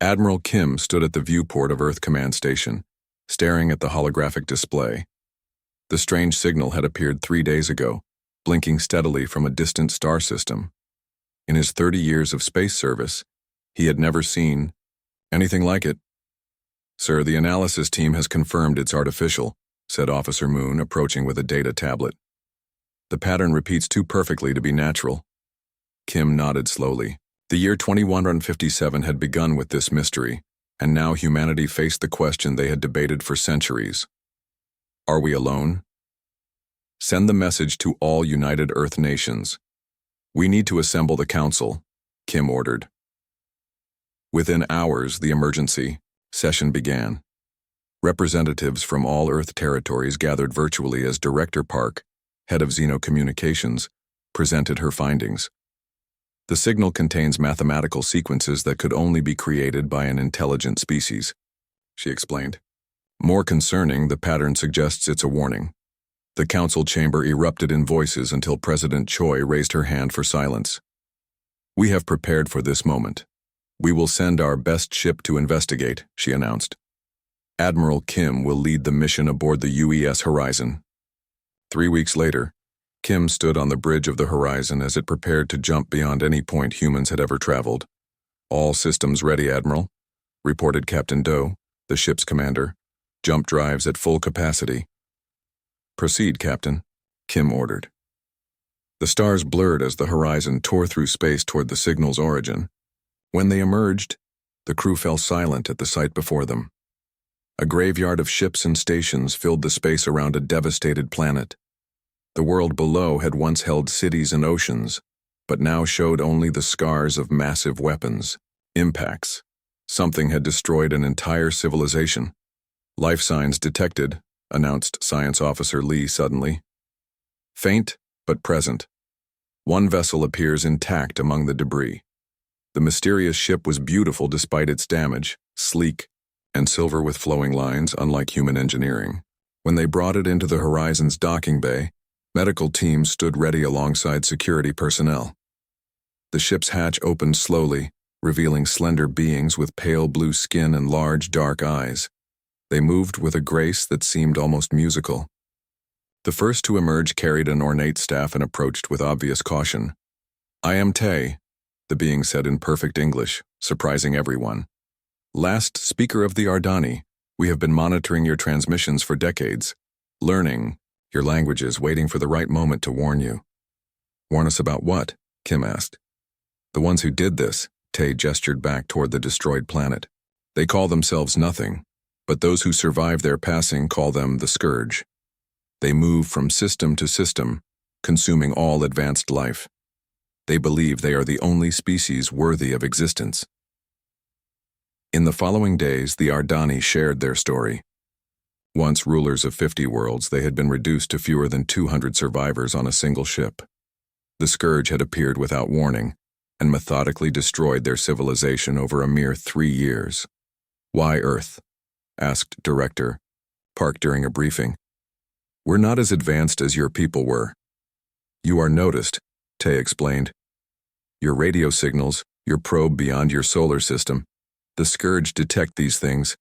Admiral Kim stood at the viewport of Earth Command Station, staring at the holographic display. The strange signal had appeared 3 days ago, blinking steadily from a distant star system. In his 30 years of space service, he had never seen anything like it. "Sir, the analysis team has confirmed it's artificial," said Officer Moon, approaching with a data tablet. "The pattern repeats too perfectly to be natural." Kim nodded slowly. The year 2157 had begun with this mystery, and now humanity faced the question they had debated for centuries. Are we alone? Send the message to all United Earth nations. We need to assemble the Council, Kim ordered. Within hours, the emergency session began. Representatives from all Earth territories gathered virtually as Director Park, head of Xenocommunications, presented her findings. The signal contains mathematical sequences that could only be created by an intelligent species, she explained. More concerning, the pattern suggests it's a warning. The council chamber erupted in voices until President Choi raised her hand for silence. "We have prepared for this moment. We will send our best ship to investigate," she announced. Admiral Kim will lead the mission aboard the UES Horizon. 3 weeks later, Kim stood on the bridge of the Horizon as it prepared to jump beyond any point humans had ever traveled. "All systems ready, Admiral," reported Captain Zhou, the ship's commander. "Jump drives at full capacity." "Proceed, Captain," Kim ordered. The stars blurred as the horizon tore through space toward the signal's origin. When they emerged, the crew fell silent at the sight before them. A graveyard of ships and stations filled the space around a devastated planet. The world below had once held cities and oceans, but now showed only the scars of massive weapons, impacts. Something had destroyed an entire civilization. "Life signs detected," announced Science Officer Lee suddenly. "Faint, but present. One vessel appears intact among the debris." The mysterious ship was beautiful despite its damage, sleek, and silver with flowing lines, unlike human engineering. When they brought it into the Horizon's docking bay, medical teams stood ready alongside security personnel. The ship's hatch opened slowly, revealing slender beings with pale blue skin and large, dark eyes. They moved with a grace that seemed almost musical. The first to emerge carried an ornate staff and approached with obvious caution. "I am Tay," the being said in perfect English, surprising everyone. "Last speaker of the Ardani, we have been monitoring your transmissions for decades, learning your languages, waiting for the right moment to warn you." "Warn us about what?" Kim asked. "The ones who did this," Tay gestured back toward the destroyed planet. "They call themselves nothing, but those who survive their passing call them the Scourge. They move from system to system, consuming all advanced life. They believe they are the only species worthy of existence." In the following days, the Ardani shared their story. Once rulers of 50 worlds, they had been reduced to fewer than 200 survivors on a single ship. The Scourge had appeared without warning and methodically destroyed their civilization over a mere 3 years. "Why Earth?" asked Director Park during a briefing. "We're not as advanced as your people were." "You are noticed," Tay explained. "Your radio signals, your probe beyond your solar system. The Scourge detect these things,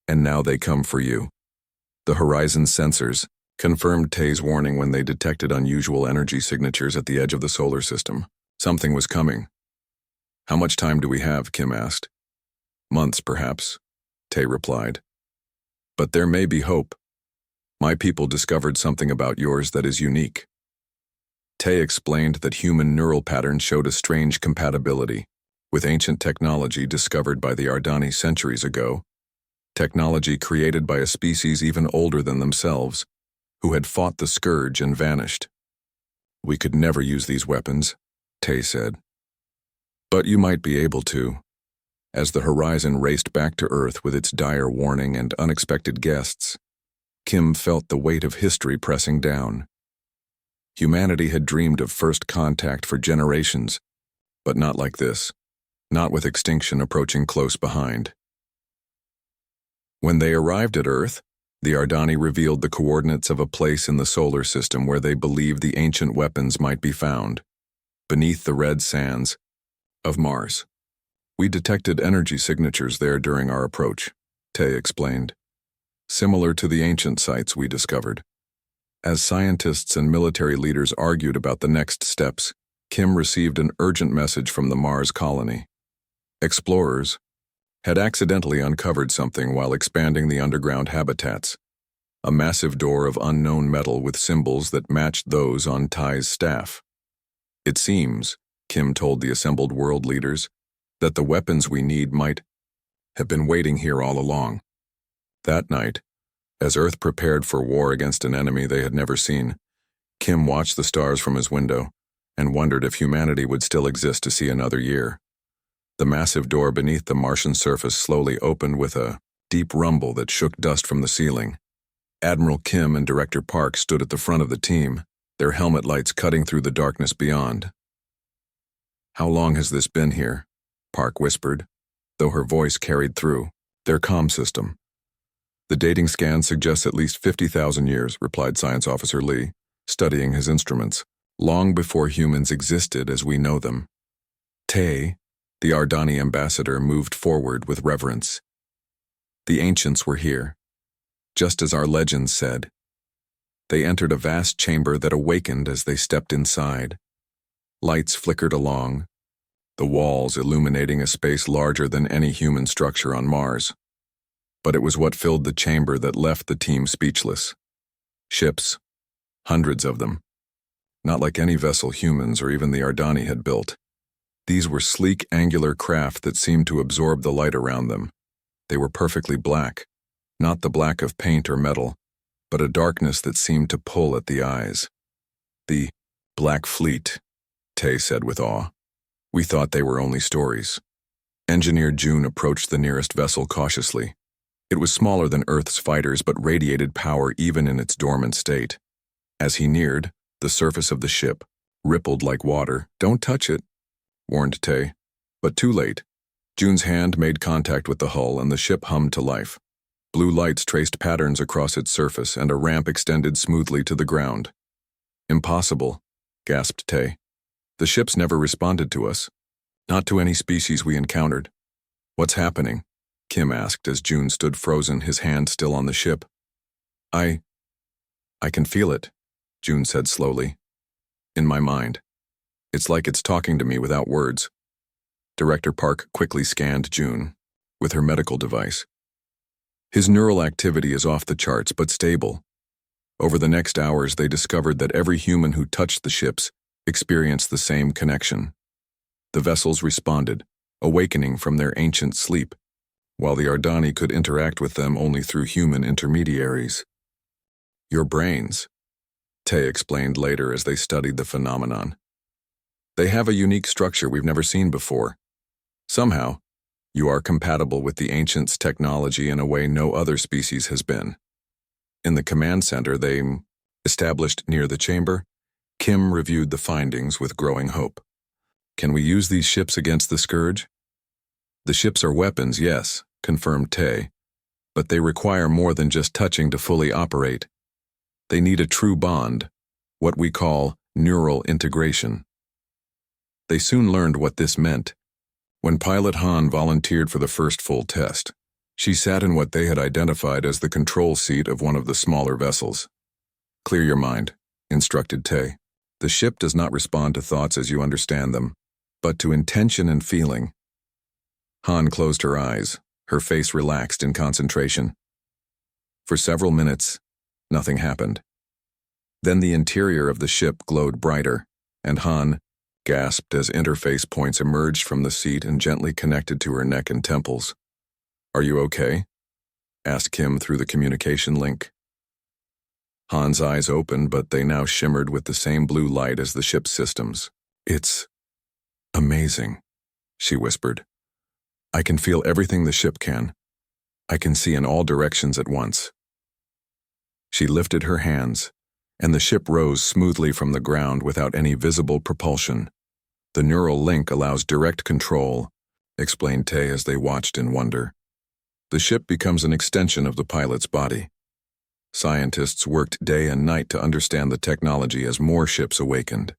and now they come for you." The Horizon sensors confirmed Tay's warning when they detected unusual energy signatures at the edge of the solar system. Something was coming. "How much time do we have?" Kim asked. "Months, perhaps," Tay replied. "But there may be hope. My people discovered something about yours that is unique." Tay explained that human neural patterns showed a strange compatibility with ancient technology discovered by the Ardani centuries ago, technology created by a species even older than themselves, who had fought the Scourge and vanished. "We could never use these weapons," Tay said. "But you might be able to." As the Horizon raced back to Earth with its dire warning and unexpected guests, Kim felt the weight of history pressing down. Humanity had dreamed of first contact for generations, but not like this, not with extinction approaching close behind. When they arrived at Earth, the Ardani revealed the coordinates of a place in the solar system where they believed the ancient weapons might be found, beneath the red sands of Mars. We detected energy signatures there during our approach, Tay explained. Similar to the ancient sites we discovered. As scientists and military leaders argued about the next steps, Kim received an urgent message from the Mars colony. Explorers had accidentally uncovered something while expanding the underground habitats. A massive door of unknown metal with symbols that matched those on Ty's staff. It seems, Kim told the assembled world leaders, that the weapons we need might have been waiting here all along. That night, as Earth prepared for war against an enemy they had never seen, Kim watched the stars from his window and wondered if humanity would still exist to see another year. The massive door beneath the Martian surface slowly opened with a deep rumble that shook dust from the ceiling. Admiral Kim and Director Park stood at the front of the team, their helmet lights cutting through the darkness beyond. "How long has this been here?" Park whispered, though her voice carried through. "Their comm system." "The dating scan suggests at least 50,000 years, replied Science Officer Lee, studying his instruments, "long before humans existed as we know them." Tay, the Ardani ambassador, moved forward with reverence. "The ancients were here, just as our legends said." They entered a vast chamber that awakened as they stepped inside. Lights flickered along, the walls illuminating a space larger than any human structure on Mars. But it was what filled the chamber that left the team speechless. Ships, hundreds of them. Not like any vessel humans or even the Ardani had built. These were sleek, angular craft that seemed to absorb the light around them. They were perfectly black, not the black of paint or metal, but a darkness that seemed to pull at the eyes. "The Black Fleet," Tay said with awe. "We thought they were only stories." Engineer June approached the nearest vessel cautiously. It was smaller than Earth's fighters but radiated power even in its dormant state. As he neared, the surface of the ship rippled like water. "Don't touch it," warned Tay. But too late. June's hand made contact with the hull and the ship hummed to life. Blue lights traced patterns across its surface and a ramp extended smoothly to the ground. "Impossible," gasped Tay. "The ships never responded to us. Not to any species we encountered." "What's happening?" Kim asked as June stood frozen, his hand still on the ship. I can feel it," June said slowly. "In my mind. It's like it's talking to me without words." Director Park quickly scanned June with her medical device. "His neural activity is off the charts but stable." Over the next hours they discovered that every human who touched the ships experienced the same connection. The vessels responded, awakening from their ancient sleep, while the Ardani could interact with them only through human intermediaries. "Your brains," Tay explained later as they studied the phenomenon. "They have a unique structure we've never seen before. Somehow, you are compatible with the ancients' technology in a way no other species has been." In the command center they established near the chamber, Kim reviewed the findings with growing hope. "Can we use these ships against the Scourge?" "The ships are weapons, yes," confirmed Tay, "but they require more than just touching to fully operate. They need a true bond, what we call neural integration." They soon learned what this meant. When pilot Han volunteered for the first full test, she sat in what they had identified as the control seat of one of the smaller vessels. "Clear your mind," instructed Tay. "The ship does not respond to thoughts as you understand them, but to intention and feeling." Han closed her eyes, her face relaxed in concentration. For several minutes, nothing happened. Then the interior of the ship glowed brighter, and Han gasped as interface points emerged from the seat and gently connected to her neck and temples. "Are you okay?" asked Kim through the communication link. Han's eyes opened, but they now shimmered with the same blue light as the ship's systems. "It's amazing," she whispered. "I can feel everything the ship can. I can see in all directions at once." She lifted her hands, and the ship rose smoothly from the ground without any visible propulsion. "The neural link allows direct control," explained Tay as they watched in wonder. "The ship becomes an extension of the pilot's body." Scientists worked day and night to understand the technology as more ships awakened.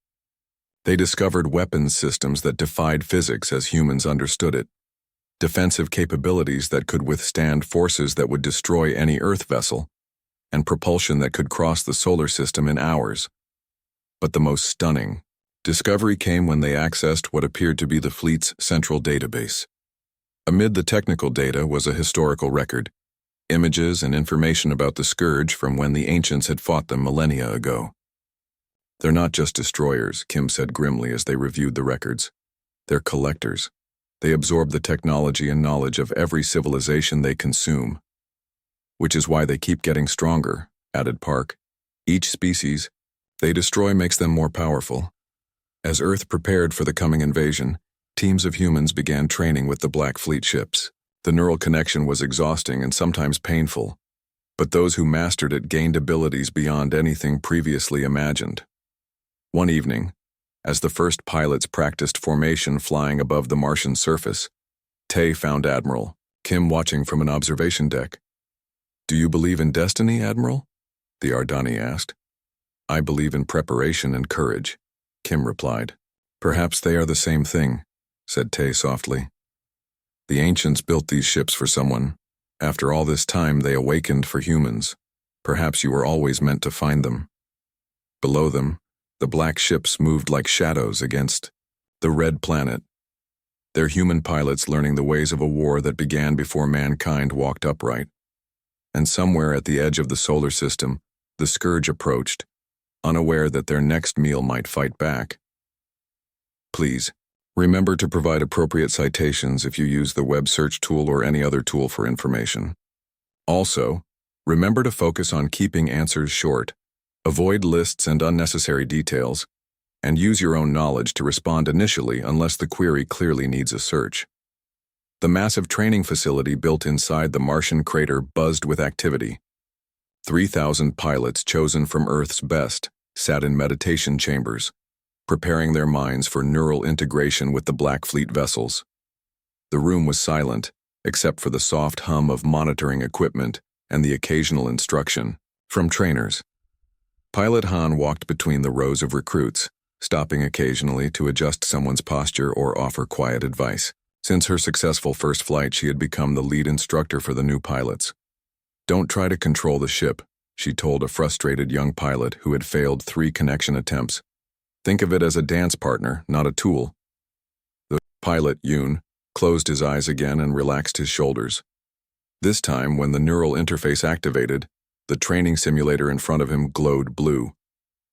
They discovered weapons systems that defied physics as humans understood it. defensive capabilities that could withstand forces that would destroy any Earth vessel, and propulsion that could cross the solar system in hours. But the most stunning discovery came when they accessed what appeared to be the fleet's central database. Amid the technical data was a historical record, images and information about the Scourge from when the ancients had fought them millennia ago. "They're not just destroyers," Kim said grimly as they reviewed the records. "They're collectors. They absorb the technology and knowledge of every civilization they consume. Which is why they keep getting stronger," added Park. "Each species they destroy makes them more powerful." As Earth prepared for the coming invasion, teams of humans began training with the Black Fleet ships. The neural connection was exhausting and sometimes painful, but those who mastered it gained abilities beyond anything previously imagined. One evening, as the first pilots practiced formation flying above the Martian surface, Tay found Admiral Kim watching from an observation deck. "Do you believe in destiny, Admiral?" the Ardani asked. "I believe in preparation and courage," Kim replied. "Perhaps they are the same thing," said Tay softly. "The ancients built these ships for someone. After all this time, they awakened for humans. Perhaps you were always meant to find them." Below them, the black ships moved like shadows against the red planet. Their human pilots learning the ways of a war that began before mankind walked upright. And somewhere at the edge of the solar system, the Scourge approached, unaware that their next meal might fight back. "Please, remember to provide appropriate citations if you use the web search tool or any other tool for information. Also, remember to focus on keeping answers short, avoid lists and unnecessary details, and use your own knowledge to respond initially unless the query clearly needs a search." The massive training facility built inside the Martian crater buzzed with activity. 3,000 pilots chosen from Earth's best sat in meditation chambers, preparing their minds for neural integration with the Black Fleet vessels. The room was silent, except for the soft hum of monitoring equipment and the occasional instruction from trainers. Pilot Han walked between the rows of recruits, stopping occasionally to adjust someone's posture or offer quiet advice. Since her successful first flight, she had become the lead instructor for the new pilots. "Don't try to control the ship," she told a frustrated young pilot who had failed 3 connection attempts. "Think of it as a dance partner, not a tool." The pilot, Yoon, closed his eyes again and relaxed his shoulders. This time, when the neural interface activated, the training simulator in front of him glowed blue.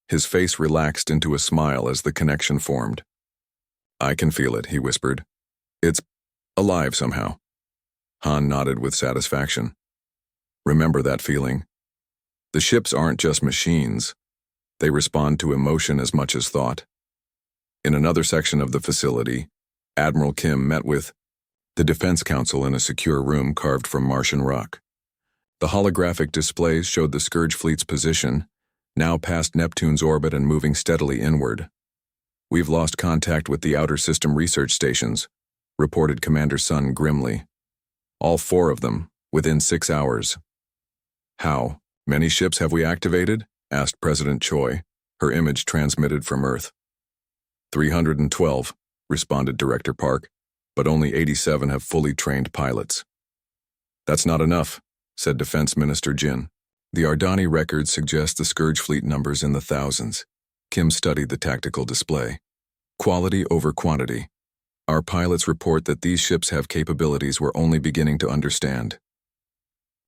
His face relaxed into a smile as the connection formed. "I can feel it," he whispered. "It's alive somehow." Han nodded with satisfaction. "Remember that feeling. The ships aren't just machines. They respond to emotion as much as thought." In another section of the facility, Admiral Kim met with the Defense Council in a secure room carved from Martian rock. The holographic displays showed the Scourge fleet's position, now past Neptune's orbit and moving steadily inward. "We've lost contact with the outer system research stations," reported Commander Sun grimly. "All 4 of them, within 6 hours. "How many ships have we activated?" asked President Choi, her image transmitted from Earth. 312, responded Director Park, "but only 87 have fully trained pilots." "That's not enough," said Defense Minister Jin. "The Ardani records suggest the Scourge fleet numbers in the thousands." Kim studied the tactical display. "Quality over quantity. Our pilots report that these ships have capabilities we're only beginning to understand."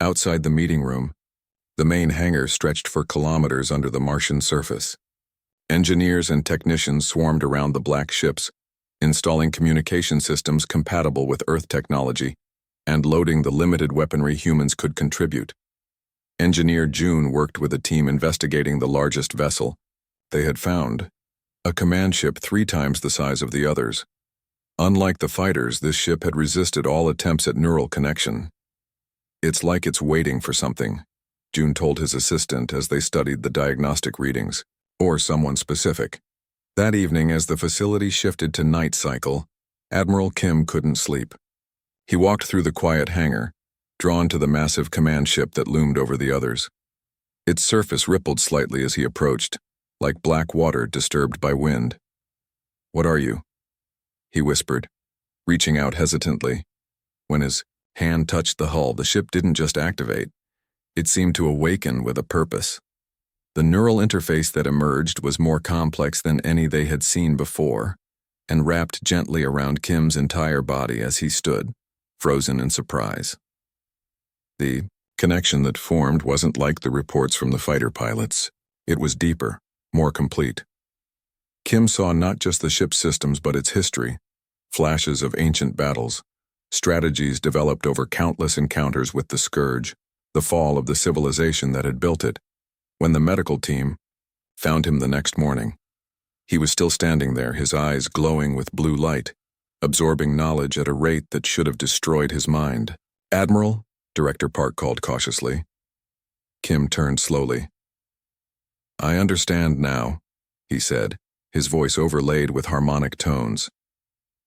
Outside the meeting room, the main hangar stretched for kilometers under the Martian surface. Engineers and technicians swarmed around the black ships, installing communication systems compatible with Earth technology and loading the limited weaponry humans could contribute. Engineer June worked with a team investigating the largest vessel. They had found a command ship 3 times the size of the others. Unlike the fighters, this ship had resisted all attempts at neural connection. "It's like it's waiting for something," June told his assistant as they studied the diagnostic readings, or someone specific. That evening, as the facility shifted to night cycle, Admiral Kim couldn't sleep. He walked through the quiet hangar, drawn to the massive command ship that loomed over the others. Its surface rippled slightly as he approached, like black water disturbed by wind. "What are you?" he whispered, reaching out hesitantly. When his hand touched the hull, the ship didn't just activate. It seemed to awaken with a purpose. The neural interface that emerged was more complex than any they had seen before, and wrapped gently around Kim's entire body as he stood, frozen in surprise. The connection that formed wasn't like the reports from the fighter pilots. It was deeper, more complete. Kim saw not just the ship's systems but its history, flashes of ancient battles, strategies developed over countless encounters with the Scourge, the fall of the civilization that had built it. When the medical team found him the next morning, he was still standing there, his eyes glowing with blue light, absorbing knowledge at a rate that should have destroyed his mind. "Admiral," Director Park called cautiously. Kim turned slowly. "I understand now," he said, his voice overlaid with harmonic tones.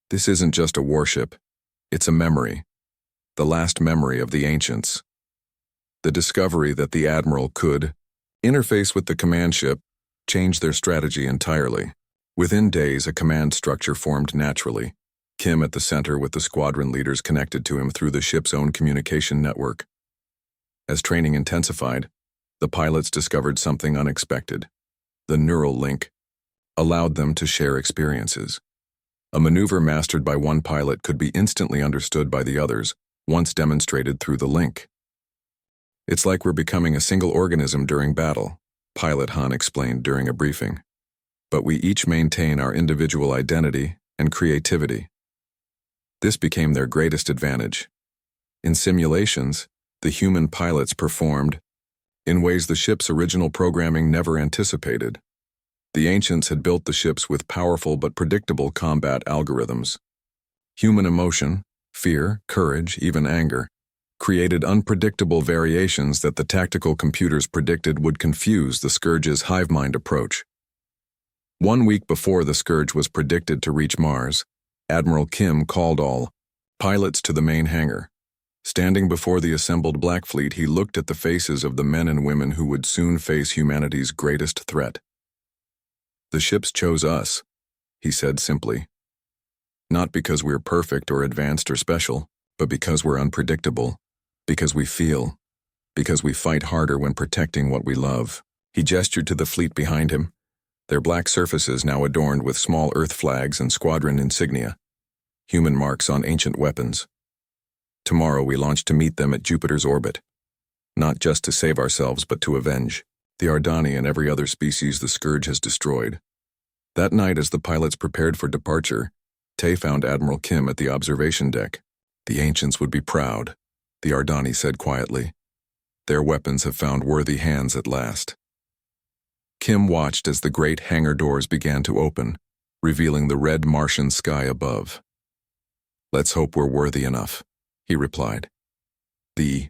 "This isn't just a warship. It's a memory. The last memory of the ancients. The discovery that the Admiral could interface with the command ship changed their strategy entirely. Within days, a command structure formed naturally, Kim at the center with the squadron leaders connected to him through the ship's own communication network. As training intensified, the pilots discovered something unexpected. The neural link allowed them to share experiences. A maneuver mastered by one pilot could be instantly understood by the others, once demonstrated through the link. "It's like we're becoming a single organism during battle," Pilot Han explained during a briefing. "But we each maintain our individual identity and creativity." This became their greatest advantage. In simulations, the human pilots performed in ways the ship's original programming never anticipated. The ancients had built the ships with powerful but predictable combat algorithms. Human emotion, fear, courage, even anger, created unpredictable variations that the tactical computers predicted would confuse the Scourge's hive mind approach. 1 week before the Scourge was predicted to reach Mars, Admiral Kim called all pilots to the main hangar. Standing before the assembled Black Fleet, he looked at the faces of the men and women who would soon face humanity's greatest threat. "The ships chose us," he said simply. "Not because we're perfect or advanced or special, but because we're unpredictable. Because we feel. Because we fight harder when protecting what we love." He gestured to the fleet behind him, their black surfaces now adorned with small Earth flags and squadron insignia, human marks on ancient weapons. "Tomorrow we launch to meet them at Jupiter's orbit, not just to save ourselves but to avenge the Ardani and every other species the Scourge has destroyed." That night, as the pilots prepared for departure, Tay found Admiral Kim at the observation deck. "The ancients would be proud," the Ardani said quietly. "Their weapons have found worthy hands at last." Kim watched as the great hangar doors began to open, revealing the red Martian sky above. "Let's hope we're worthy enough," he replied. The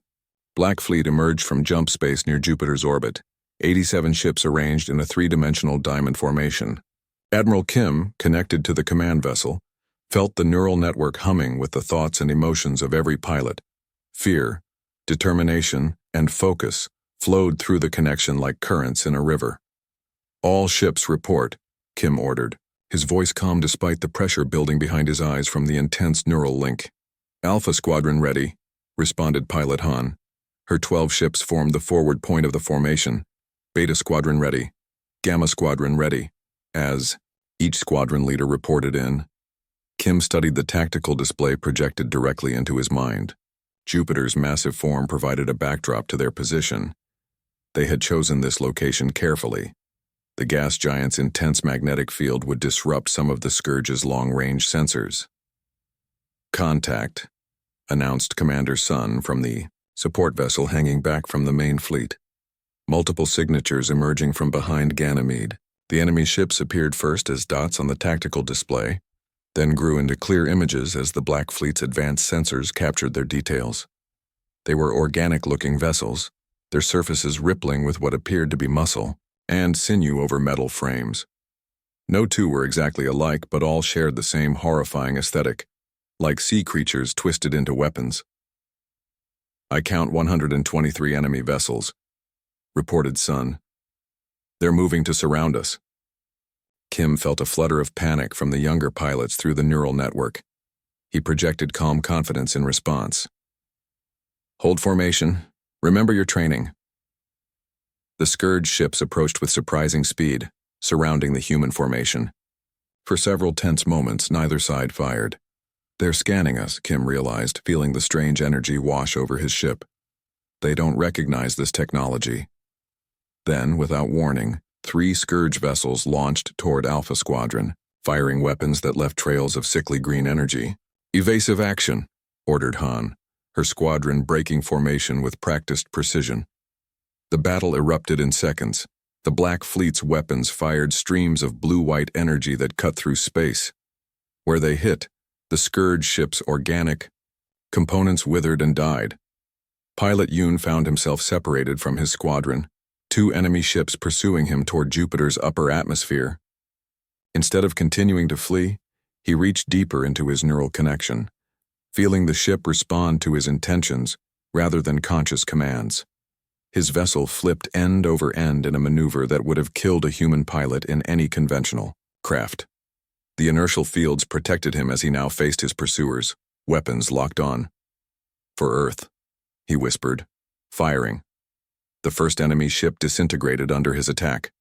Black Fleet emerged from jump space near Jupiter's orbit, 87 ships arranged in a three-dimensional diamond formation. Admiral Kim, connected to the command vessel, felt the neural network humming with the thoughts and emotions of every pilot. Fear, determination, and focus flowed through the connection like currents in a river. "All ships report," Kim ordered, his voice calm despite the pressure building behind his eyes from the intense neural link. "Alpha Squadron ready," responded Pilot Han. Her 12 ships formed the forward point of the formation. "Beta Squadron ready. Gamma Squadron ready." As each squadron leader reported in, Kim studied the tactical display projected directly into his mind. Jupiter's massive form provided a backdrop to their position. They had chosen this location carefully. The gas giant's intense magnetic field would disrupt some of the Scourge's long-range sensors. "Contact," announced Commander Sun from the support vessel hanging back from the main fleet. Multiple signatures emerging from behind Ganymede. The enemy ships appeared first as dots on the tactical display, then grew into clear images as the Black Fleet's advanced sensors captured their details. They were organic-looking vessels, their surfaces rippling with what appeared to be muscle and sinew over metal frames. No two were exactly alike, but all shared the same horrifying aesthetic, like sea creatures twisted into weapons. "I count 123 enemy vessels," reported Sun. "They're moving to surround us." Kim felt a flutter of panic from the younger pilots through the neural network. He projected calm confidence in response. Hold formation. Remember your training. The Scourge ships approached with surprising speed, surrounding the human formation. For several tense moments, neither side fired. They're scanning us, Kim realized, feeling the strange energy wash over his ship. They don't recognize this technology. Then, without warning, 3 Scourge vessels launched toward Alpha Squadron, firing weapons that left trails of sickly green energy. Evasive action, ordered Han, her squadron breaking formation with practiced precision. The battle erupted in seconds. The Black Fleet's weapons fired streams of blue-white energy that cut through space. Where they hit, the Scourge ship's organic components withered and died. Pilot Yoon found himself separated from his squadron, 2 enemy ships pursuing him toward Jupiter's upper atmosphere. Instead of continuing to flee, he reached deeper into his neural connection, feeling the ship respond to his intentions rather than conscious commands. His vessel flipped end over end in a maneuver that would have killed a human pilot in any conventional craft. The inertial fields protected him as he now faced his pursuers, weapons locked on. For Earth, he whispered, firing. The first enemy ship disintegrated under his attack.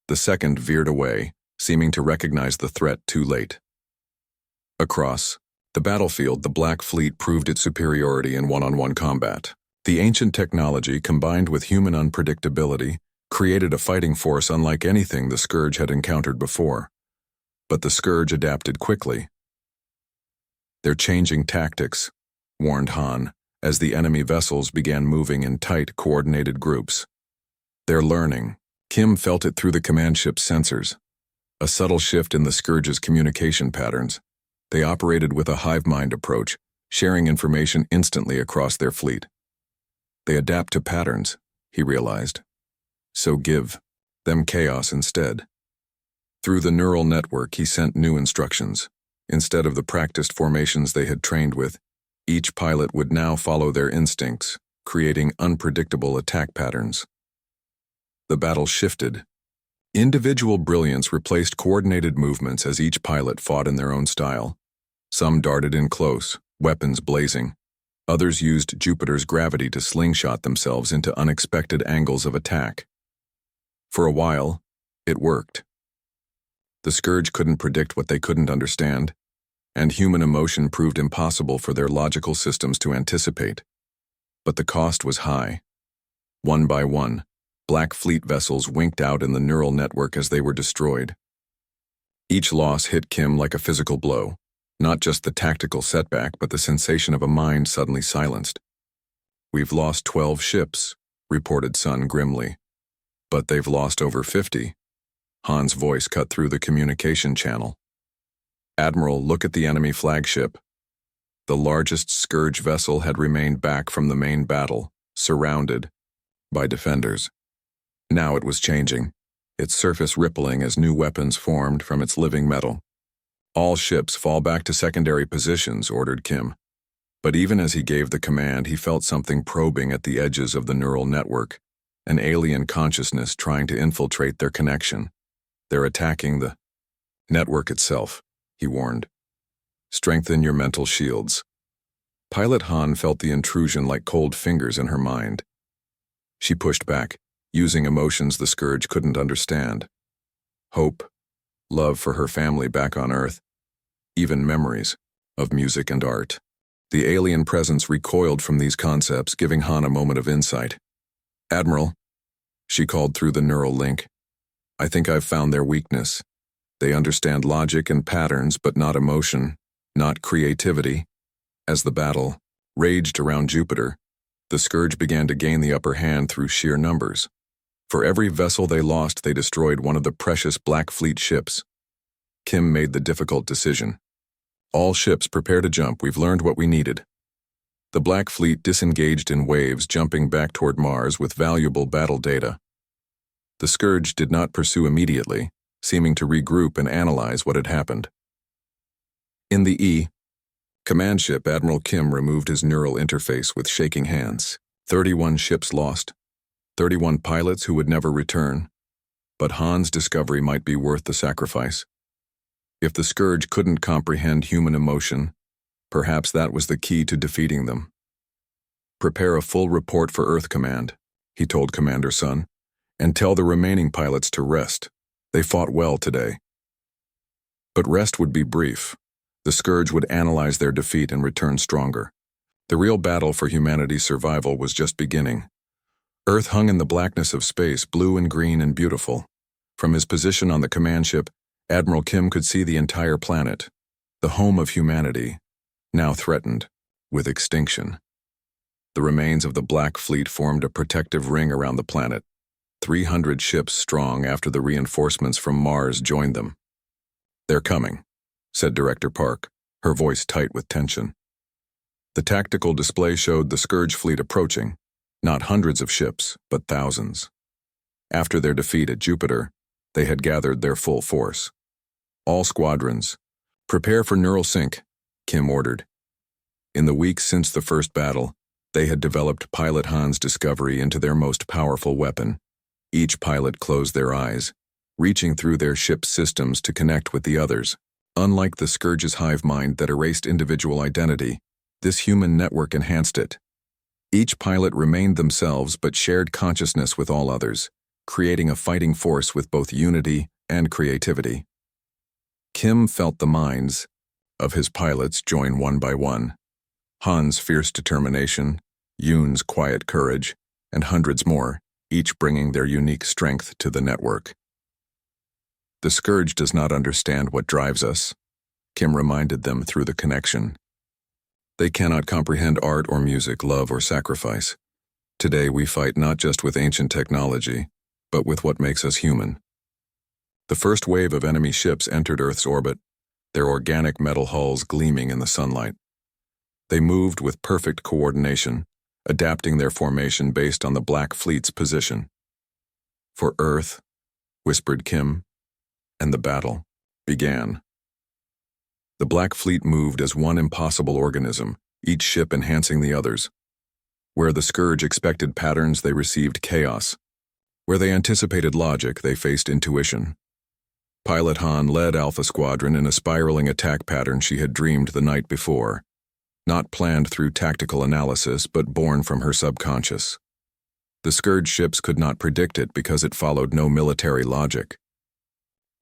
The second veered away, seeming to recognize the threat too late. Across the battlefield, the Black Fleet proved its superiority in one-on-one combat. The ancient technology, combined with human unpredictability, created a fighting force unlike anything the Scourge had encountered before. But the Scourge adapted quickly. They're changing tactics, warned Han, as the enemy vessels began moving in tight, coordinated groups. They're learning. Kim felt it through the command ship's sensors. A subtle shift in the Scourge's communication patterns. They operated with a hive mind approach, sharing information instantly across their fleet. They adapt to patterns, he realized. So give them chaos instead. Through the neural network, he sent new instructions. Instead of the practiced formations they had trained with, each pilot would now follow their instincts, creating unpredictable attack patterns. The battle shifted. Individual brilliance replaced coordinated movements as each pilot fought in their own style. Some darted in close, weapons blazing. Others used Jupiter's gravity to slingshot themselves into unexpected angles of attack. For a while, it worked. The Scourge couldn't predict what they couldn't understand, and human emotion proved impossible for their logical systems to anticipate. But the cost was high. One by one, Black Fleet vessels winked out in the neural network as they were destroyed. Each loss hit Kim like a physical blow. Not just the tactical setback, but the sensation of a mind suddenly silenced. We've lost 12 ships, reported Sun grimly. But they've lost over 50. Han's voice cut through the communication channel. Admiral, look at the enemy flagship. The largest Scourge vessel had remained back from the main battle, surrounded by defenders. Now it was changing, its surface rippling as new weapons formed from its living metal. All ships fall back to secondary positions, ordered Kim. But even as he gave the command, he felt something probing at the edges of the neural network, an alien consciousness trying to infiltrate their connection. They're attacking the network itself, he warned. Strengthen your mental shields. Pilot Han felt the intrusion like cold fingers in her mind. She pushed back, using emotions the Scourge couldn't understand. Hope, love for her family back on Earth, even memories of music and art. The alien presence recoiled from these concepts, giving Han a moment of insight. Admiral, she called through the neural link, I think I've found their weakness. They understand logic and patterns, but not emotion, not creativity. As the battle raged around Jupiter, the Scourge began to gain the upper hand through sheer numbers. For every vessel they lost, they destroyed one of the precious Black Fleet ships. Kim made the difficult decision. All ships prepare to jump, we've learned what we needed. The Black Fleet disengaged in waves, jumping back toward Mars with valuable battle data. The Scourge did not pursue immediately, seeming to regroup and analyze what had happened. In the command ship, Admiral Kim removed his neural interface with shaking hands. 31 ships lost. 31 pilots who would never return. But Han's discovery might be worth the sacrifice. If the Scourge couldn't comprehend human emotion, Perhaps that was the key to defeating them. "Prepare a full report for Earth Command," he told Commander Sun, "and tell the remaining pilots to rest. They fought well today." But rest would be brief. The Scourge would analyze their defeat and return stronger. The real battle for humanity's survival was just beginning. Earth hung in the blackness of space, blue and green and beautiful. From his position on the command ship, Admiral Kim could see the entire planet, the home of humanity, now threatened with extinction. The remains of the Black Fleet formed a protective ring around the planet, 300 ships strong after the reinforcements from Mars joined them. "They're coming," said Director Park, her voice tight with tension. The tactical display showed the Scourge fleet approaching, not hundreds of ships, but thousands. After their defeat at Jupiter, they had gathered their full force. "All squadrons, prepare for neural sync," Kim ordered. In the weeks since the first battle, they had developed Pilot Han's discovery into their most powerful weapon. Each pilot closed their eyes, reaching through their ship's systems to connect with the others. Unlike the Scourge's hive mind that erased individual identity, this human network enhanced it. Each pilot remained themselves but shared consciousness with all others, creating a fighting force with both unity and creativity. Kim felt the minds of his pilots join one by one. Han's fierce determination, Yoon's quiet courage, and hundreds more, each bringing their unique strength to the network. "The Scourge does not understand what drives us," Kim reminded them through the connection. "They cannot comprehend art or music, love or sacrifice. Today we fight not just with ancient technology, but with what makes us human." The first wave of enemy ships entered Earth's orbit, their organic metal hulls gleaming in the sunlight. They moved with perfect coordination, adapting their formation based on the Black Fleet's position. "For Earth," whispered Kim, and the battle began. The Black Fleet moved as one impossible organism, each ship enhancing the others. Where the Scourge expected patterns, they received chaos. Where they anticipated logic, they faced intuition. Pilot Han led Alpha Squadron in a spiraling attack pattern she had dreamed the night before, not planned through tactical analysis but born from her subconscious. The Scourge ships could not predict it because it followed no military logic.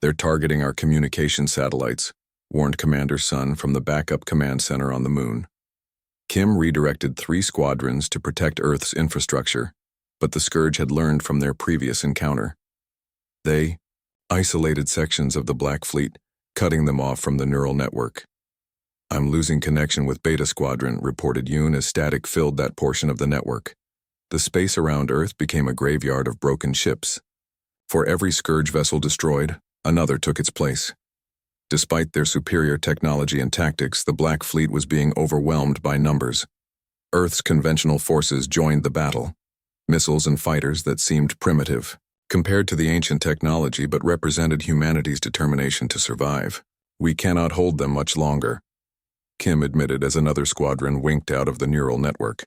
"They're targeting our communication satellites," warned Commander Sun from the backup command center on the moon. Kim redirected 3 squadrons to protect Earth's infrastructure, but the Scourge had learned from their previous encounter. They isolated sections of the Black Fleet, cutting them off from the neural network. "I'm losing connection with Beta Squadron," reported Yoon as static filled that portion of the network. The space around Earth became a graveyard of broken ships. For every Scourge vessel destroyed, another took its place. Despite their superior technology and tactics, the Black Fleet was being overwhelmed by numbers. Earth's conventional forces joined the battle, missiles and fighters that seemed primitive compared to the ancient technology but represented humanity's determination to survive. "We cannot hold them much longer," Kim admitted as another squadron winked out of the neural network.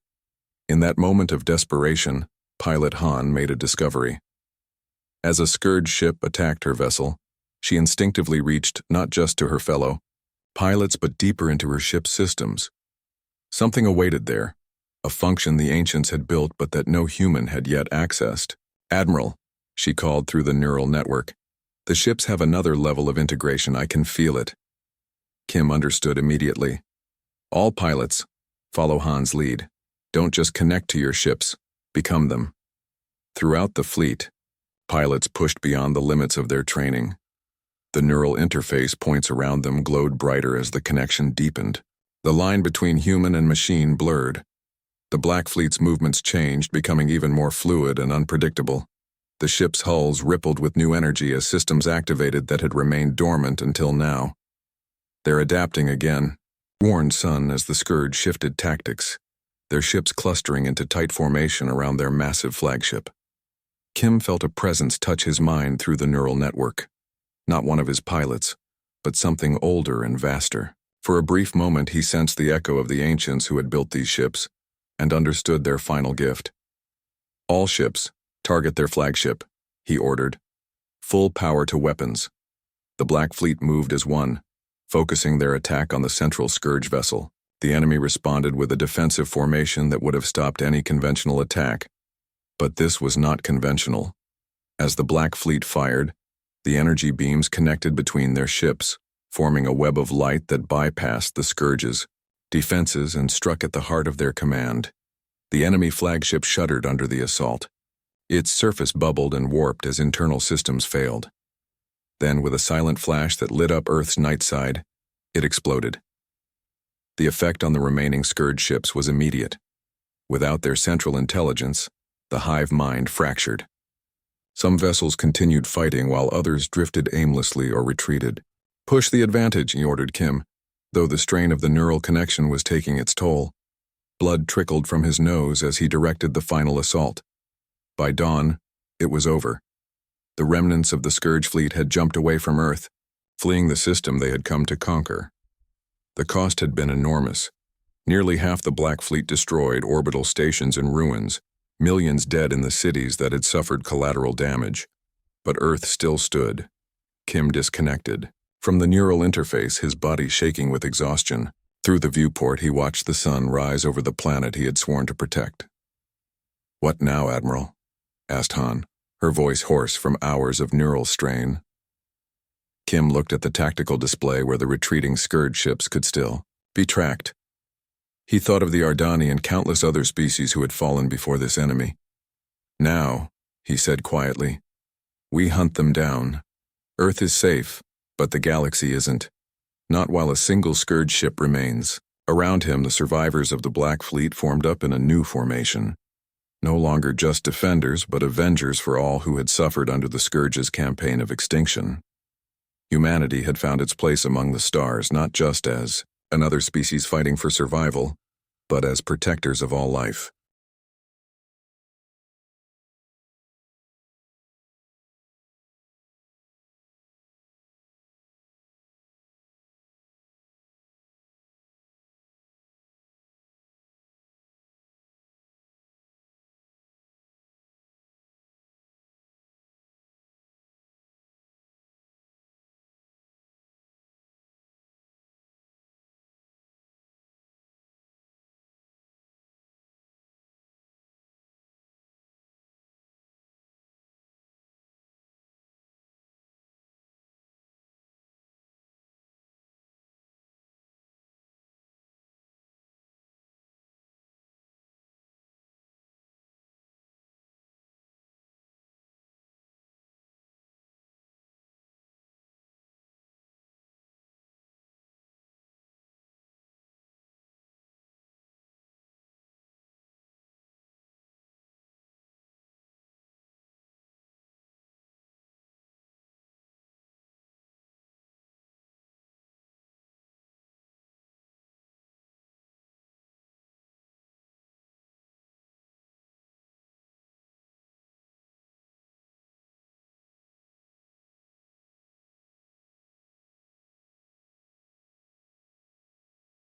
In that moment of desperation, Pilot Han made a discovery. As a Scourge ship attacked her vessel, she instinctively reached not just to her fellow pilots but deeper into her ship's systems. Something awaited there, a function the ancients had built but that no human had yet accessed. "Admiral," she called through the neural network, "the ships have another level of integration. I can feel it." Kim understood immediately. "All pilots, follow Han's lead. Don't just connect to your ships, become them." Throughout the fleet, pilots pushed beyond the limits of their training. The neural interface points around them glowed brighter as the connection deepened. The line between human and machine blurred. The Black Fleet's movements changed, becoming even more fluid and unpredictable. The ship's hulls rippled with new energy as systems activated that had remained dormant until now. "They're adapting again," warned Sun as the Scourge shifted tactics, their ships clustering into tight formation around their massive flagship. Kim felt a presence touch his mind through the neural network. Not one of his pilots, but something older and vaster. For a brief moment he sensed the echo of the ancients who had built these ships, and understood their final gift. "All ships, target their flagship," he ordered. "Full power to weapons." The Black Fleet moved as one, focusing their attack on the central Scourge vessel. The enemy responded with a defensive formation that would have stopped any conventional attack. But this was not conventional. As the Black Fleet fired, the energy beams connected between their ships, forming a web of light that bypassed the Scourge's defenses and struck at the heart of their command. The enemy flagship shuddered under the assault. Its surface bubbled and warped as internal systems failed. Then, with a silent flash that lit up Earth's night side, it exploded. The effect on the remaining Scourge ships was immediate. Without their central intelligence, the Hive mind fractured. Some vessels continued fighting while others drifted aimlessly or retreated. "Push the advantage," he ordered Kim, though the strain of the neural connection was taking its toll. Blood trickled from his nose as he directed the final assault. By dawn, it was over. The remnants of the Scourge fleet had jumped away from Earth, fleeing the system they had come to conquer. The cost had been enormous. Nearly half the Black Fleet destroyed, orbital stations in ruins, millions dead in the cities that had suffered collateral damage. But Earth still stood. Kim disconnected. From the neural interface, his body shaking with exhaustion. Through the viewport, he watched the sun rise over the planet he had sworn to protect. "What now, Admiral?" asked Han, her voice hoarse from hours of neural strain. Kim looked at the tactical display where the retreating Scourge ships could still be tracked. He thought of the Ardani and countless other species who had fallen before this enemy. "Now," he said quietly, "we hunt them down. Earth is safe, but the galaxy isn't. Not while a single Scourge ship remains." Around him, the survivors of the Black Fleet formed up in a new formation. No longer just defenders, but avengers for all who had suffered under the Scourge's campaign of extinction. Humanity had found its place among the stars, not just as another species fighting for survival, but as protectors of all life.